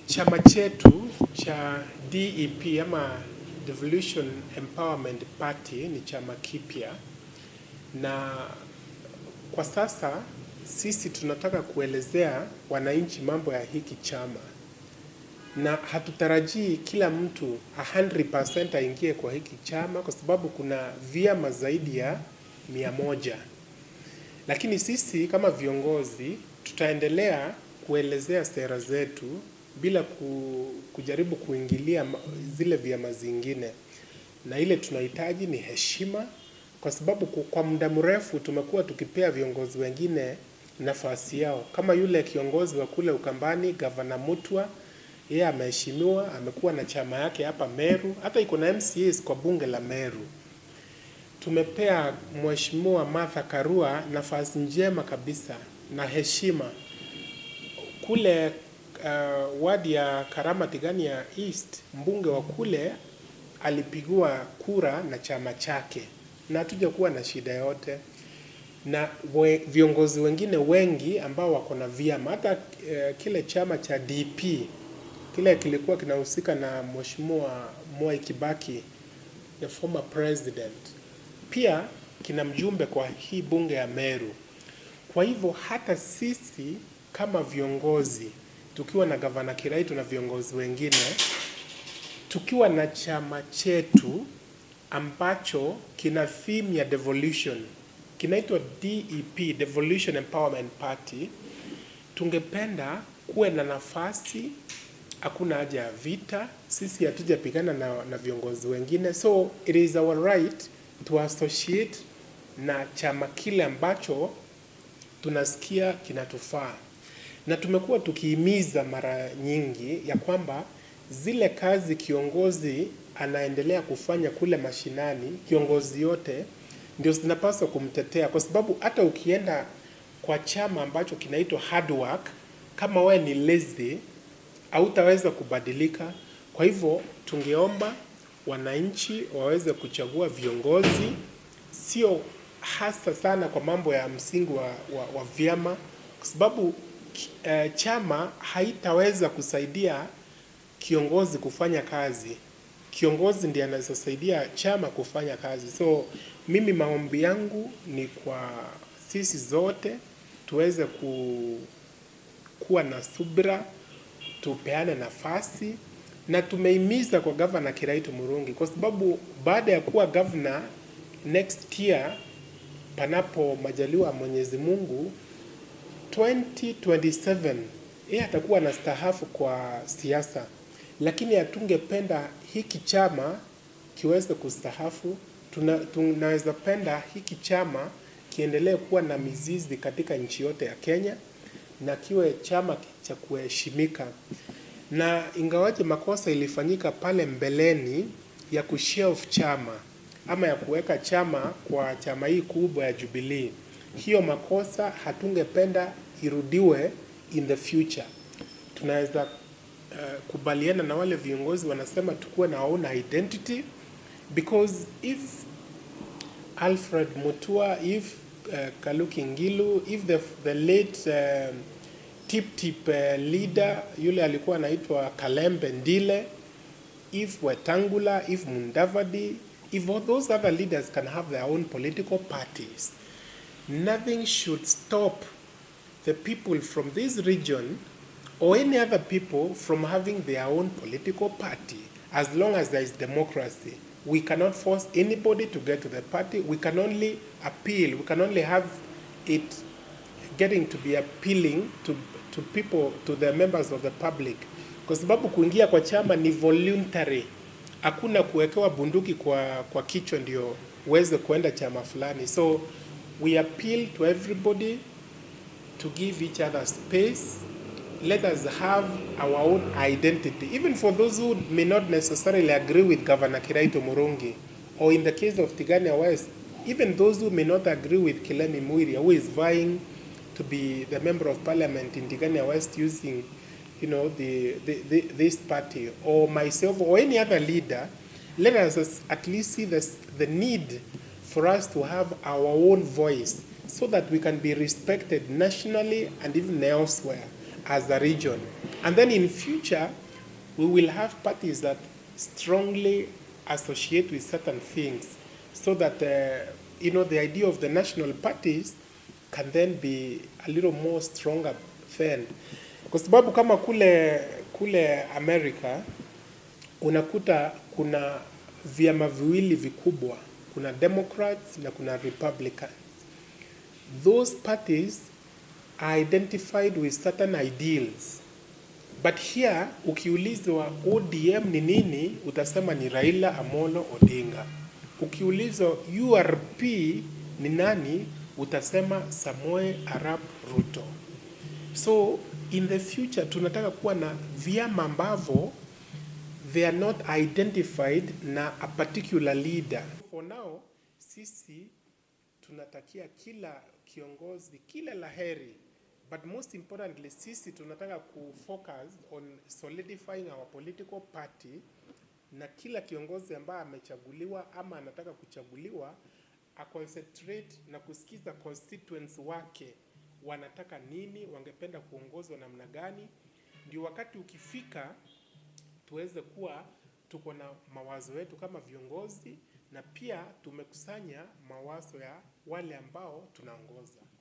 Chama chetu cha DEP ama Devolution Empowerment Party ni chama kipya, na kwa sasa sisi tunataka kuelezea wananchi mambo ya hiki chama, na hatutarajii kila mtu 100% aingie kwa hiki chama kwa sababu kuna vyama zaidi ya 100. Lakini sisi kama viongozi tutaendelea kuelezea sera zetu bila kujaribu kuingilia zile vyama zingine, na ile tunahitaji ni heshima, kwa sababu kwa muda mrefu tumekuwa tukipea viongozi wengine nafasi yao. Kama yule kiongozi wa kule Ukambani, Gavana Mutwa, yeye ameheshimiwa, amekuwa na chama yake hapa Meru, hata iko na MCAs kwa bunge la Meru. Tumepea Mheshimiwa Martha Karua nafasi njema kabisa na heshima kule wadi ya Karithi East. Mbunge wa kule alipigwa kura na chama chake na hatuja kuwa na shida yote, na viongozi wengine wengi ambao wako na vyama, hata kile chama cha DP kile kilikuwa kinahusika na Mheshimiwa Mwai Kibaki, the former president, pia kina mjumbe kwa hii bunge ya Meru. Kwa hivyo hata sisi kama viongozi tukiwa na Gavana Karithi na viongozi wengine, tukiwa na chama chetu ambacho kina theme ya devolution, kinaitwa DEP, Devolution Empowerment Party, tungependa kuwe na nafasi. Hakuna haja ya vita, sisi hatujapigana na viongozi wengine, so it is our right to associate na chama kile ambacho tunasikia kinatufaa. Na tumekuwa tukihimiza mara nyingi ya kwamba zile kazi kiongozi anaendelea kufanya kule mashinani, kiongozi yote ndio zinapaswa kumtetea, kwa sababu hata ukienda kwa chama ambacho kinaitwa hard work, kama wewe ni lazy hautaweza kubadilika. Kwa hivyo tungeomba wananchi waweze kuchagua viongozi, sio hasa sana kwa mambo ya msingi wa vyama, kwa sababu chama haitaweza kusaidia kiongozi kufanya kazi. Kiongozi ndiye anaweza saidia chama kufanya kazi. So mimi maombi yangu ni kwa sisi zote tuweze kuwa na subira, tupeane nafasi, na tumehimiza kwa Gavana Karithi Murungi, kwa sababu baada ya kuwa governor next year, panapo majaliwa Mwenyezi Mungu, 2027 yeye atakuwa na stahafu kwa siasa, lakini hatungependa hiki chama kiweze kustahafu. Tunaweza penda hiki chama kiendelee kuwa na mizizi katika nchi yote ya Kenya na kiwe chama cha kuheshimika. Na ingawaje makosa ilifanyika pale mbeleni ya kushelf chama ama ya kuweka chama kwa chama hii kubwa ya Jubilee, hiyo makosa hatungependa irudiwe in the future. Tunaweza kubaliana na wale viongozi wanasema tukuwe na own identity, because if Alfred Mutua, if Kaluki Ngilu, if the late tip leader yule alikuwa anaitwa Kalembe Ndile, if Wetangula, if Mundavadi, if all those other leaders can have their own political parties, nothing should stop the people from this region or any other people from having their own political party, as long as there is democracy. We cannot force anybody to get to the party. We can only appeal. We can only have it getting to be appealing to people, to the members of the public, kwa sababu kuingia kwa chama ni voluntary. Hakuna kuwekewa bunduki kwa kichwa ndio uweze kuenda chama fulani. So we appeal to everybody to give each other space. Let us have our own identity, even for those who may not necessarily agree with Governor Karithi Murungi, or in the case of Tigania West, even those who may not agree with Kilemi Muiria, who is vying to be the member of parliament in Tigania West using, this party, or myself, or any other leader. Let us at least see the need for us to have our own voice, so that we can be respected nationally and even elsewhere as a region. And then in future, we will have parties that strongly associate with certain things, so that the idea of the national parties can then be a little more stronger then, kwa sababu kama kule America unakuta kuna vyama viwili vikubwa, kuna Democrats na kuna Republicans. Those parties are identified with certain ideals. But here ukiulizwa ODM ni nini, utasema ni Raila Amolo Odinga. Ukiulizwa URP ni nani, utasema Samoei Arap Ruto. So in the future tunataka kuwa na vyama ambavyo they are not identified na a particular leader. For now, sisi tunatakia kila kiongozi kila laheri, but most importantly sisi tunataka kufocus on solidifying our political party, na kila kiongozi ambaye amechaguliwa ama anataka kuchaguliwa concentrate na kusikiza constituents wake wanataka nini, wangependa kuongozwa namna gani, ndio wakati ukifika tuweze kuwa tuko na mawazo yetu kama viongozi, na pia tumekusanya mawazo ya wale ambao tunaongoza.